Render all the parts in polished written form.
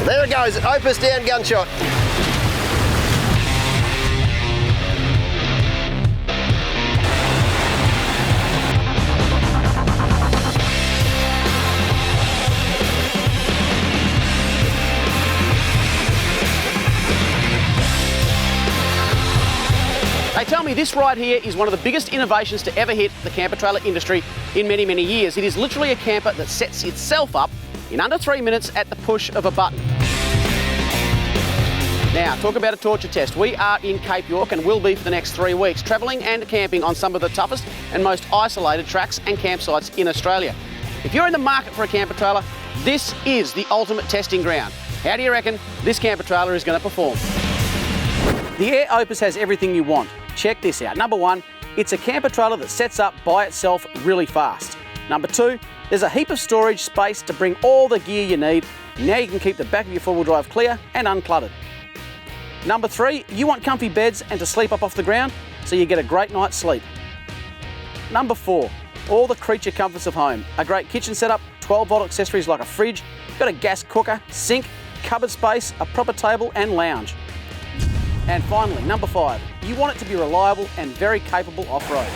There it goes, Opus down, Gunshot. They tell me this right here is one of the biggest innovations to ever hit the camper trailer industry in many, many years. It is literally a camper that sets itself up in under 3 minutes at the push of a button. Now, talk about a torture test. We are in Cape York and will be for the next 3 weeks, travelling and camping on some of the toughest and most isolated tracks and campsites in Australia. If you're in the market for a camper trailer, this is the ultimate testing ground. How do you reckon this camper trailer is going to perform? The Air Opus has everything you want. Check this out. Number one, it's a camper trailer that sets up by itself really fast. Number two, there's a heap of storage space to bring all the gear you need. Now you can keep the back of your four-wheel drive clear and uncluttered. Number three, you want comfy beds and to sleep up off the ground so you get a great night's sleep. Number four, all the creature comforts of home. A great kitchen setup, 12-volt accessories like a fridge, got a gas cooker, sink, cupboard space, a proper table and lounge. And finally, number five, you want it to be reliable and very capable off-road.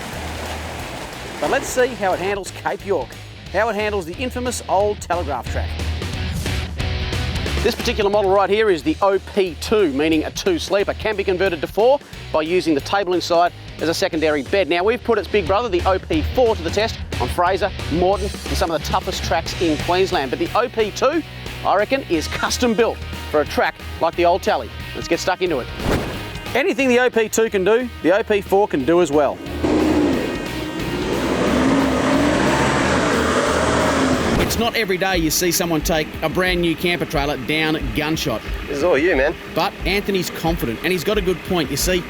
But let's see how it handles Cape York, how it handles the infamous old telegraph track. This particular model right here is the OP2, meaning a two-sleeper, can be converted to four by using the table inside as a secondary bed. Now we've put its big brother, the OP4, to the test on Fraser, Moreton and some of the toughest tracks in Queensland. But the OP2, I reckon, is custom built for a track like the old Tally. Let's get stuck into it. Anything the OP2 can do, the OP4 can do as well. It's not every day you see someone take a brand new camper trailer down Gunshot. This is all you, man. But Anthony's confident, and he's got a good point. You see,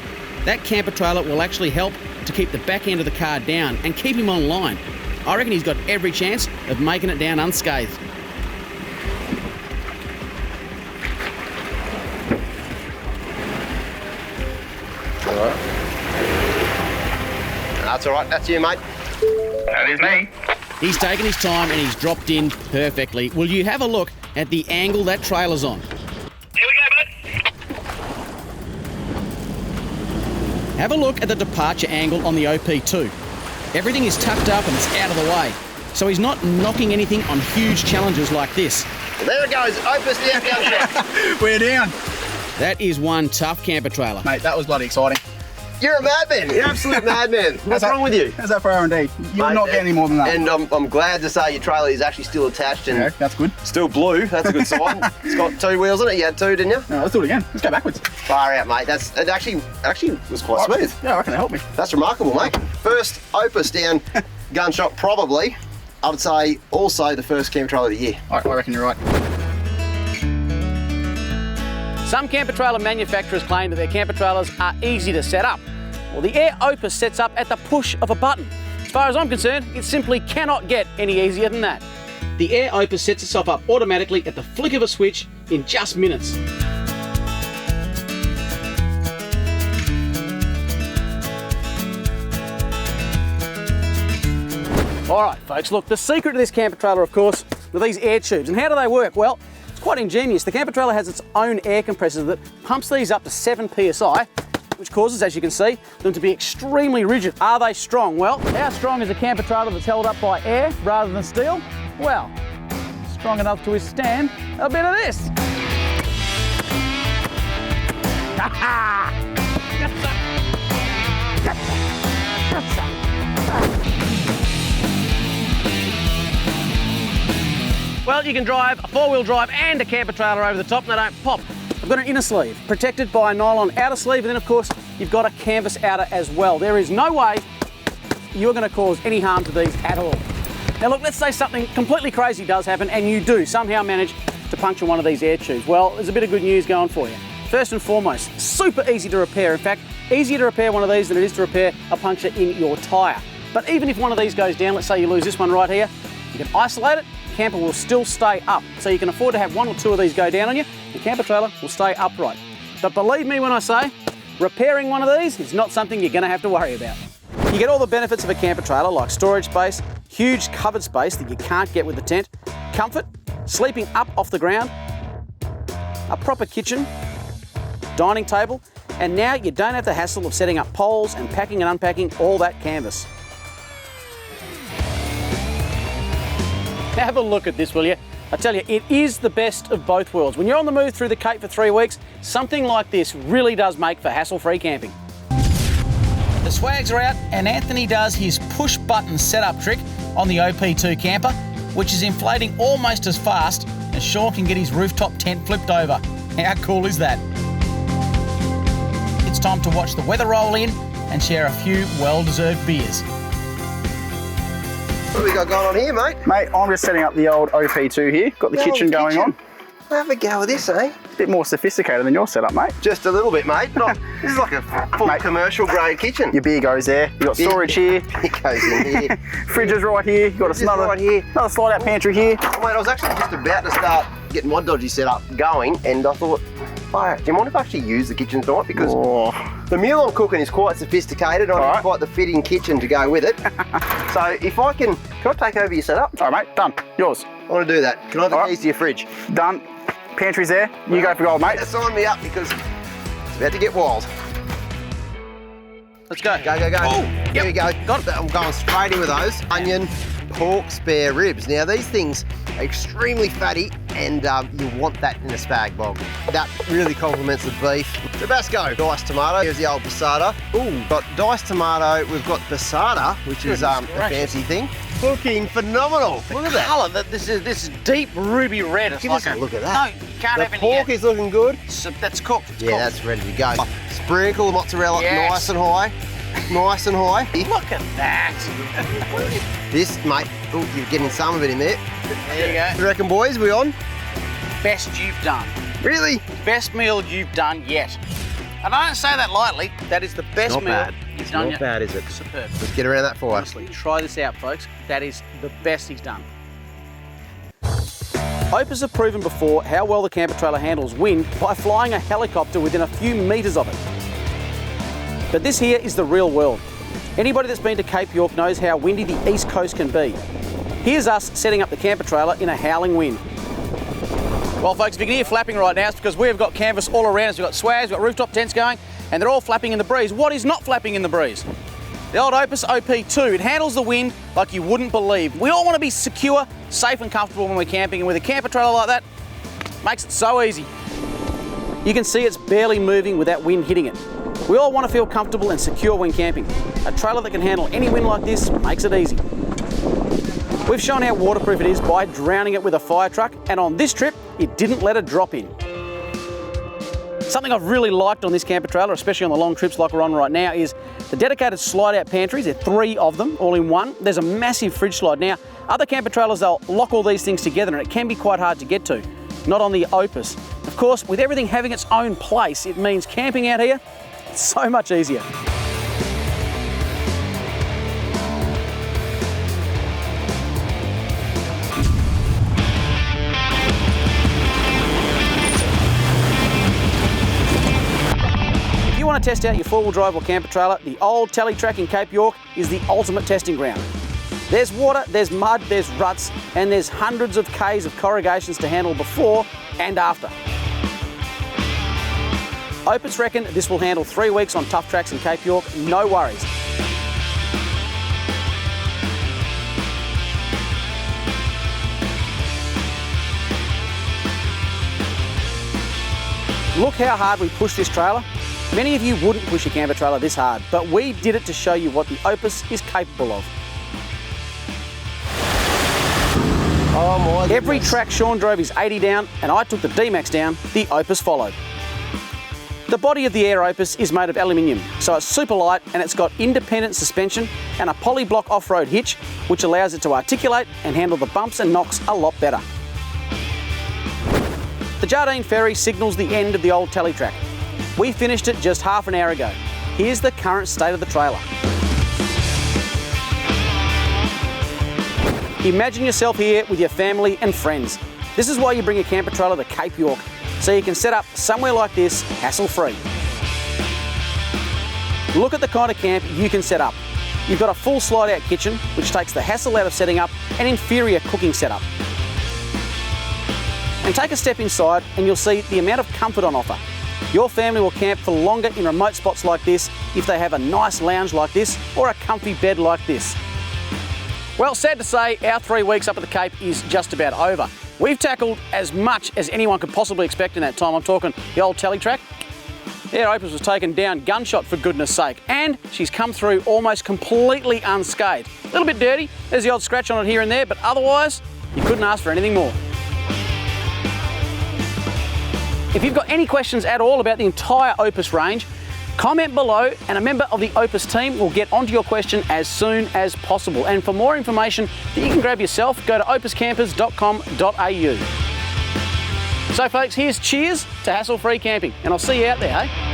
that camper trailer will actually help to keep the back end of the car down and keep him on line. I reckon he's got every chance of making it down unscathed. That's all right, that's you, mate. That is me. He's taken his time and he's dropped in perfectly. Will you have a look at the angle that trailer's on? Here we go, bud. Have a look at the departure angle on the OP2. Everything is tucked up and it's out of the way, so he's not knocking anything on huge challenges like this. Well, there it goes, Opus down, Gunshot. We're down. That is one tough camper trailer. Mate, that was bloody exciting. You're a madman, you're an absolute madman. What's wrong with you? How's that for R&D? You'll Mate, not get any more than that. And I'm glad to say your trailer is actually still attached and Okay, that's good. still blue. That's a good sign. It's got two wheels on it. You had two, didn't you? No, let's do it again. Let's go backwards. Far out, mate. It actually was quite smooth. Yeah, I reckon it helped me. That's remarkable, mate. First Opus down Gunshot, probably. I would say also the first camper trailer of the year. I reckon you're right. Some camper trailer manufacturers claim that their camper trailers are easy to set up. Well, the Air Opus sets up at the push of a button. As far as I'm concerned, it simply cannot get any easier than that. The Air Opus sets itself up automatically at the flick of a switch in just minutes. All right, folks, look, the secret to this camper trailer, of course, are these air tubes. And how do they work? Well, it's quite ingenious. The camper trailer has its own air compressor that pumps these up to 7 psi, which causes, as you can see, them to be extremely rigid. Are they strong? Well, how strong is a camper trailer that's held up by air rather than steel? Well, strong enough to withstand a bit of this. Well, you can drive a four-wheel drive and a camper trailer over the top and they don't pop. I've got an inner sleeve protected by a nylon outer sleeve, and then of course you've got a canvas outer as well. There is no way you're going to cause any harm to these at all. Now look, let's say something completely crazy does happen and you do somehow manage to puncture one of these air tubes. Well, there's a bit of good news going for you. First and foremost, super easy to repair. In fact, easier to repair one of these than it is to repair a puncture in your tyre. But even if one of these goes down, let's say you lose this one right here, you can isolate it, the camper will still stay up. So you can afford to have one or two of these go down on you, the camper trailer will stay upright. But believe me when I say, repairing one of these is not something you're going to have to worry about. You get all the benefits of a camper trailer like storage space, huge covered space that you can't get with the tent, comfort, sleeping up off the ground, a proper kitchen, dining table, and now you don't have the hassle of setting up poles and packing and unpacking all that canvas. Have a look at this, will you? I tell you, it is the best of both worlds. When you're on the move through the Cape for 3 weeks, something like this really does make for hassle-free camping. The swags are out and Anthony does his push-button setup trick on the OP2 camper, which is inflating almost as fast as Sean can get his rooftop tent flipped over. How cool is that? It's time to watch the weather roll in and share a few well-deserved beers. What have we got going on here, mate? Mate, I'm just setting up the old OP2 here. Got the kitchen going on. Have a go with this, eh? A bit more sophisticated than your setup, mate. Just a little bit, mate. This is like a full commercial grade kitchen. Your beer goes there. You got storage here. It goes in here. Fridge is right here. You got another right here. Another slide out pantry here. Oh, mate, I was actually just about to start getting my dodgy setup going, and I thought, oh, do you mind if I actually use the kitchen tonight? Because the meal I'm cooking is quite sophisticated. I need quite the fitting kitchen to go with it. So if I can I take over your setup? All right, mate, done. Yours. I want to do that. Can I have the keys to your fridge? Done. Pantry's there. You go for gold, mate. Sign me up because it's about to get wild. Let's go. Go, go, go. Oh, Here we go. Got it. I'm going straight in with those. Onion, pork, spare ribs. Now these things are extremely fatty and you want that in a spag bog. That really complements the beef. Tabasco, diced tomato. Here's the old passata. Ooh, got diced tomato. We've got passata, which is a fancy thing. Looking phenomenal. Look at that. Colour, this is deep ruby red. It's Give like us a look at that. No, you can't have The any pork yet. is looking good. So that's cooked. It's Yeah, cooked. that's ready to go. Sprinkle the mozzarella nice and high. Nice and high. Look at that. This, mate, oh, you're getting some of it in there. There you What do go. you reckon, boys? We on? Best you've done. Really? Best meal you've done yet. And I don't say that lightly. That is the best Not meal bad. you've It's done not yet. bad, is it? Superb. Let's get around that fire. Honestly, try this out, folks. That is the best he's done. Opus have proven before how well the camper trailer handles wind by flying a helicopter within a few metres of it. But this here is the real world. Anybody that's been to Cape York knows how windy the east coast can be. Here's us setting up the camper trailer in a howling wind. Well, folks, if you can hear flapping right now, it's because we've got canvas all around us. We've got swags, we've got rooftop tents going, and they're all flapping in the breeze. What is not flapping in the breeze? The old Opus OP2, it handles the wind like you wouldn't believe. We all want to be secure, safe and comfortable when we're camping, and with a camper trailer like that, makes it so easy. You can see it's barely moving with that wind hitting it. We all want to feel comfortable and secure when camping. A trailer that can handle any wind like this makes it easy. We've shown how waterproof it is by drowning it with a fire truck, and on this trip, it didn't let a drop in. Something I've really liked on this camper trailer, especially on the long trips like we're on right now, is the dedicated slide-out pantries. There are 3 of them, all in one. There's a massive fridge slide. Now, other camper trailers, they'll lock all these things together, and it can be quite hard to get to. Not on the Opus. Of course, with everything having its own place, it means camping out here, it's so much easier. If you want to test out your four-wheel drive or camper trailer, the old Tally Track in Cape York is the ultimate testing ground. There's water, there's mud, there's ruts, and there's hundreds of Ks of corrugations to handle before and after. Opus reckon this will handle 3 weeks on tough tracks in Cape York, no worries. Look how hard we pushed this trailer. Many of you wouldn't push a camper trailer this hard, but we did it to show you what the Opus is capable of. Oh my goodness. Every track Sean drove his 80 down and I took the D-Max down, the Opus followed. The body of the Air Opus is made of aluminium, so it's super light and it's got independent suspension and a poly-block off-road hitch, which allows it to articulate and handle the bumps and knocks a lot better. The Jardine Ferry signals the end of the old Tally Track. We finished it just half an hour ago. Here's the current state of the trailer. Imagine yourself here with your family and friends. This is why you bring a camper trailer to Cape York, so you can set up somewhere like this hassle-free. Look at the kind of camp you can set up. You've got a full slide-out kitchen, which takes the hassle out of setting up an inferior cooking setup. And take a step inside and you'll see the amount of comfort on offer. Your family will camp for longer in remote spots like this if they have a nice lounge like this or a comfy bed like this. Well, sad to say, our 3 weeks up at the Cape is just about over. We've tackled as much as anyone could possibly expect in that time. I'm talking the old tally track. Yeah, Opus was taken down Gunshot, for goodness sake, and she's come through almost completely unscathed. A little bit dirty, there's the odd scratch on it here and there, but otherwise, you couldn't ask for anything more. If you've got any questions at all about the entire Opus range, comment below and a member of the Opus team will get onto your question as soon as possible. And for more information that you can grab yourself, go to opuscampers.com.au. So folks, here's cheers to hassle-free camping, and I'll see you out there, hey?